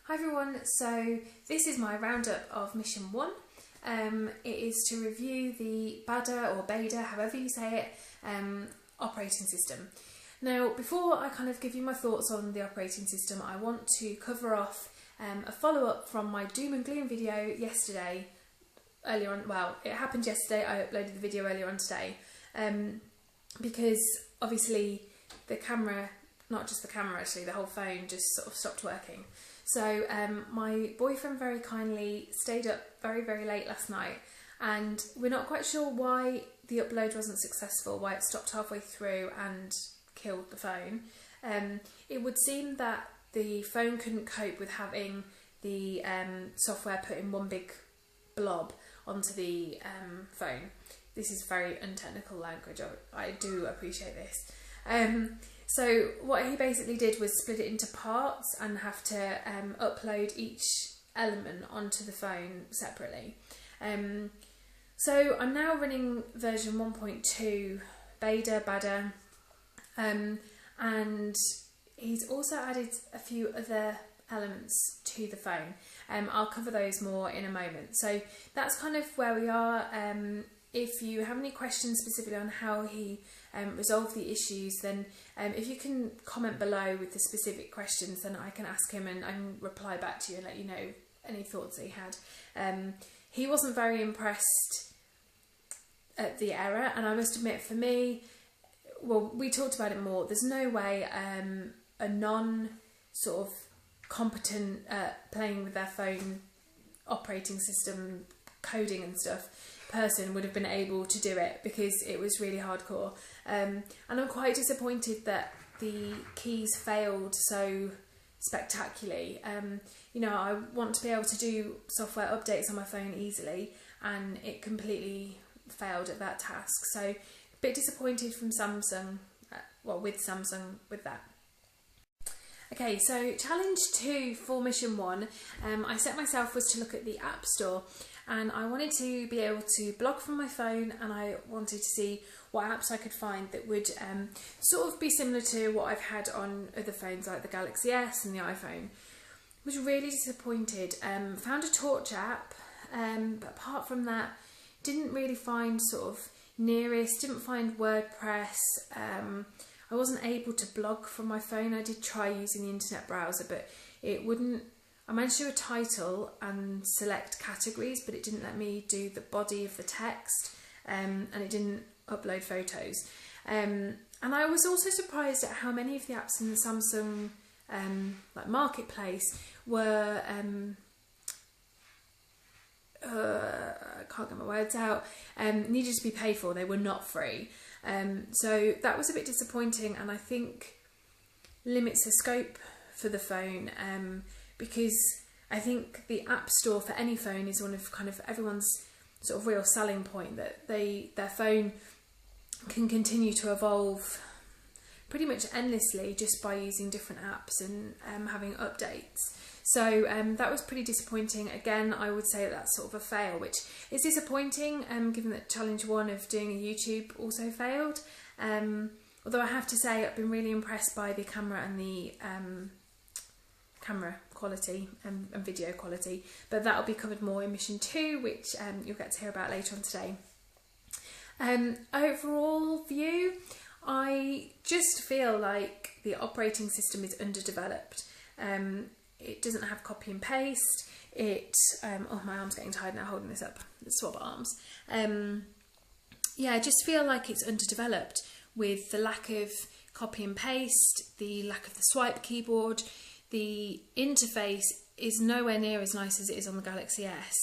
Hi everyone, so this is my roundup of mission 1. It is to review the Bada or Bada, however you say it, operating system. Now, before I kind of give you my thoughts on the operating system, I want to cover off a follow-up from my Doom and Gloom video yesterday, earlier on. Well, it happened yesterday, I uploaded the video earlier on today, because obviously the camera, not just the camera actually, the whole phone just sort of stopped working. So my boyfriend very kindly stayed up very late last night, and we're not quite sure why the upload wasn't successful, why it stopped halfway through and killed the phone. It would seem that the phone couldn't cope with having the software put in one big blob onto the phone. This is very untechnical language, I do appreciate this. So what he basically did was split it into parts and have to upload each element onto the phone separately. So I'm now running version 1.2 Bada, and he's also added a few other elements to the phone. I'll cover those more in a moment. So that's kind of where we are. If you have any questions specifically on how he resolved the issues, then if you can comment below with the specific questions, then I can ask him and reply back to you and let you know any thoughts that he had. He wasn't very impressed at the error, and I must admit, for me, well, we talked about it more, there's no way a non sort of competent playing with their phone operating system coding and stuff person would have been able to do it, because it was really hardcore, and I'm quite disappointed that the keys failed so spectacularly. You know, I want to be able to do software updates on my phone easily, and it completely failed at that task, so a bit disappointed from Samsung, with Samsung with that. Okay, so challenge 2 for mission 1, I set myself was to look at the App Store, and I wanted to be able to blog from my phone, and I wanted to see what apps I could find that would sort of be similar to what I've had on other phones like the Galaxy S and the iPhone. Was really disappointed. Found a torch app, but apart from that, didn't really find sort of Nearest, didn't find WordPress. I wasn't able to blog from my phone. I did try using the internet browser, but it wouldn't. I managed to do a title and select categories, but it didn't let me do the body of the text, and it didn't upload photos. And I was also surprised at how many of the apps in the Samsung like marketplace were I can't get my words out, needed to be paid for. They were not free. So that was a bit disappointing, and I think limits the scope for the phone, because I think the App Store for any phone is one of kind of everyone's sort of real selling point, that their phone can continue to evolve pretty much endlessly just by using different apps and having updates. So that was pretty disappointing. Again, I would say that's sort of a fail, which is disappointing given that challenge 1 of doing a YouTube also failed. Although I have to say I've been really impressed by the camera and the camera quality and video quality, but that'll be covered more in mission 2, which you'll get to hear about later on today. Overall view, I just feel like the operating system is underdeveloped. It doesn't have copy and paste. Oh, my arm's getting tired now holding this up. Let's swap arms. Yeah, I just feel like it's underdeveloped with the lack of copy and paste, the lack of the swipe keyboard. The interface is nowhere near as nice as it is on the Galaxy S.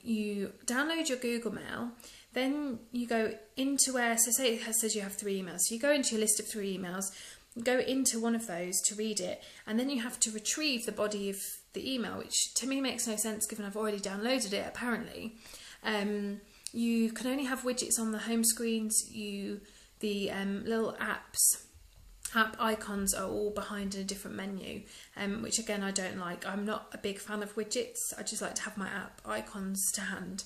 You download your Google Mail, then you go into where, so say it says you have 3 emails, so you go into your list of 3 emails, go into one of those to read it, and then you have to retrieve the body of the email, which to me makes no sense given I've already downloaded it apparently. You can only have widgets on the home screens. The little app icons are all behind in a different menu, which again I don't like. I'm not a big fan of widgets. I just like to have my app icons to hand.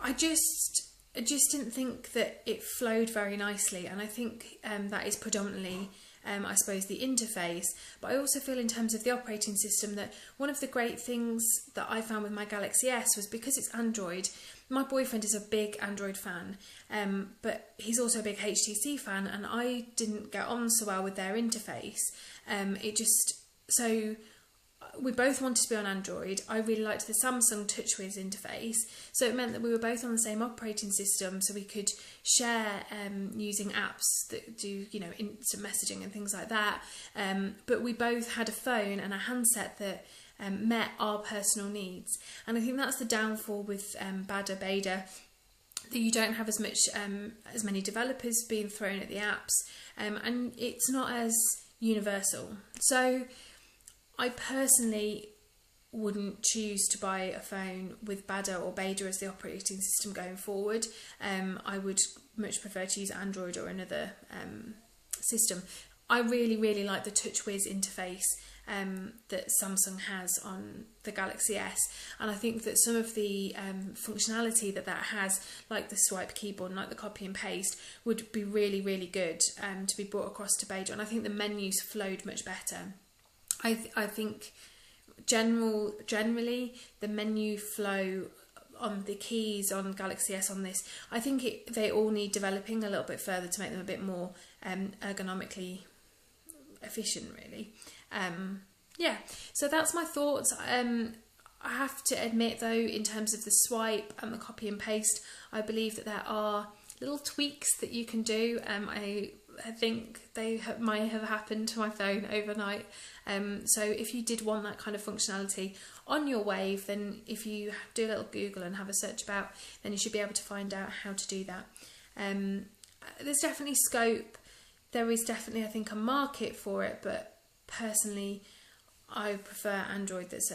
I just didn't think that it flowed very nicely, and I think that is predominantly I suppose, the interface, but I also feel in terms of the operating system that one of the great things that I found with my Galaxy S was because it's Android. My boyfriend is a big Android fan, but he's also a big HTC fan, and I didn't get on so well with their interface. So we both wanted to be on Android. I really liked the Samsung TouchWiz interface, so it meant that we were both on the same operating system, so we could share using apps that do, instant messaging and things like that. But we both had a phone and a handset that met our personal needs, and I think that's the downfall with Bada, that you don't have as many developers being thrown at the apps, and it's not as universal. So I personally wouldn't choose to buy a phone with Bada or Beta as the operating system going forward. I would much prefer to use Android or another system. I really, really like the TouchWiz interface that Samsung has on the Galaxy S, and I think that some of the functionality that has, like the swipe keyboard and like the copy and paste, would be really, really good to be brought across to Beta, and I think the menus flowed much better. I think generally the menu flow on the keys on Galaxy S on this, I think they all need developing a little bit further to make them a bit more ergonomically efficient, really. So that's my thoughts. I have to admit though, in terms of the swipe and the copy and paste, I believe that there are little tweaks that you can do. I think they might have happened to my phone overnight. So if you did want that kind of functionality on your Wave, then if you do a little Google and have a search about, then you should be able to find out how to do that. There's definitely scope. There is definitely, I think, a market for it, but personally, I prefer Android that's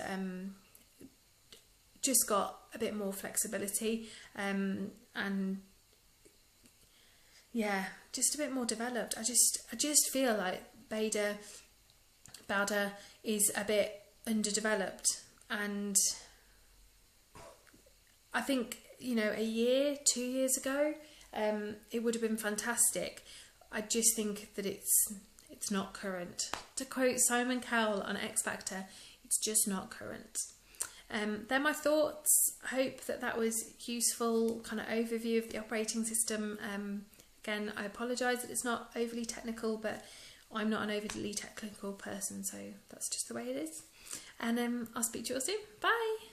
just got a bit more flexibility and just a bit more developed. I just feel like Bada is a bit underdeveloped, and I think, a year, 2 years ago, it would have been fantastic. I just think that it's not current. To quote Simon Cowell on X Factor, it's just not current. They're my thoughts. I hope that was useful kind of overview of the operating system. Again, I apologise that it's not overly technical, but I'm not an overly technical person, so that's just the way it is. And I'll speak to you all soon. Bye!